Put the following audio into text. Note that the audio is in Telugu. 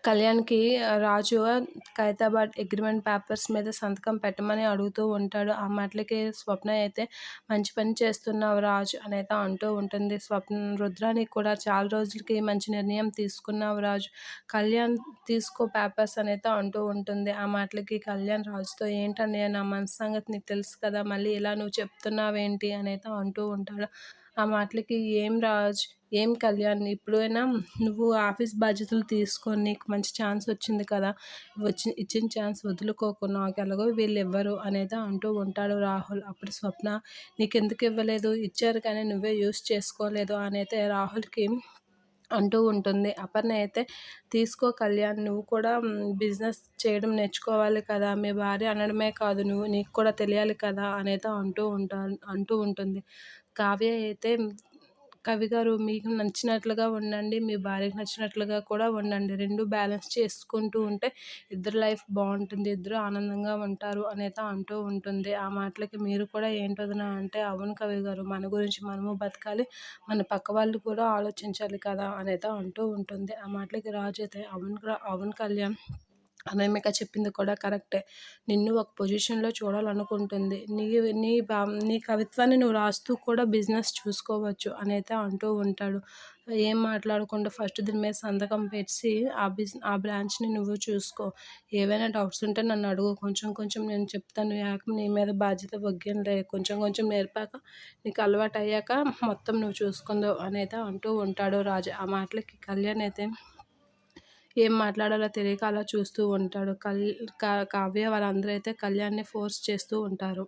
కళ్యాణ్‌కి రాజు ఖైతాబాద్ అగ్రీమెంట్ పేపర్స్ మీద సంతకం పెట్టమని అడుగుతూ ఉంటాడు. ఆ మాటలకి స్వప్న అయితే మంచి పని చేస్తున్నావు రాజు అనైతే అంటూ ఉంటుంది. రుద్రాని కూడా చాలా రోజులకి మంచి నిర్ణయం తీసుకున్నావు రాజు. కళ్యాణ్ తీసుకో పేపర్స్ అనైతే అంటూ ఉంటుంది. ఆ మాటలకి కళ్యాణ్ రాజుతో ఏంటన్నయ్య నా మనసు సంగతి నీకు తెలుసు కదా! మళ్ళీ ఇలా నువ్వు చెప్తున్నావేంటి అనైతే అంటూ ఉంటాడు. ఆ మాటలకి ఏం కళ్యాణ్ ఇప్పుడైనా నువ్వు ఆఫీస్ బాధ్యతలు తీసుకొని నీకు మంచి ఛాన్స్ వచ్చింది కదా! ఇచ్చిన ఛాన్స్ వదులుకోకు. నాకెలాగో వీళ్ళివ్వరు అనేది అంటూ ఉంటాడు రాహుల్. అప్పుడు స్వప్న నీకెందుకు ఇవ్వలేదు? ఇచ్చారు కానీ నువ్వే యూజ్ చేసుకోలేదు అనైతే రాహుల్‌కి అంటూ ఉంటుంది. అపర్ణ అయితే తీసుకో కళ్యాణ్ నువ్వు కూడా బిజినెస్ చేయడం నేర్చుకోవాలి కదా! మీ భార్య అనడమే కాదు నీకు కూడా తెలియాలి కదా! అనైతే అంటూ ఉంటుంది. కావ్య అయితే కవి గారు మీకు నచ్చినట్లుగా ఉండండి. మీ భార్యకి నచ్చినట్లుగా కూడా ఉండండి. 2 బ్యాలెన్స్ చేసుకుంటూ ఉంటే ఇద్దరి లైఫ్ బావుంటుంది. ఇద్దరు ఆనందంగా ఉంటారు అనైతే అంటూ ఉంటుంది. ఆ మాటలకి మీరు కూడా ఏంటి వదిన అంటే, అవును కవి గారు మన గురించి మనము బతకాలి. మన పక్క వాళ్ళు కూడా ఆలోచించాలి కదా! అనైతే అంటూ ఉంటుంది. ఆ మాటలకి రాజు అయితే అవును కళ్యాణ్. అనామిక చెప్పింది కూడా కరెక్టే. నిన్ను ఒక పొజిషన్‌లో చూడాలనుకుంటుంది. నీ కవిత్వాన్ని నువ్వు రాస్తూ కూడా బిజినెస్ చూసుకోవచ్చు అనైతే అంటూ ఉంటాడు. ఏం మాట్లాడకుండా ఫస్ట్ దీని మీద సంతకం పెట్టి ఆ బ్రాంచ్‌ని నువ్వు చూసుకో. ఏవైనా డౌట్స్ ఉంటే నన్ను అడుగు. కొంచెం కొంచెం నేను చెప్తాను. నీ మీద బాధ్యత వగ్గనులే. కొంచెం కొంచెం నేర్పాక నీకు అలవాటయ్యాక మొత్తం నువ్వు చూసుకుందువు అనైతే అంటూ ఉంటాడు రాజు. ఆ మాటలకి కళ్యాణ్ అయితే ఏం మాట్లాడాలో తెలియక అలా చూస్తూ ఉంటాడు. కావ్య వాళ్ళందరూ అయితే కళ్యాణ్‌ని ఫోర్స్ చేస్తూ ఉంటారు.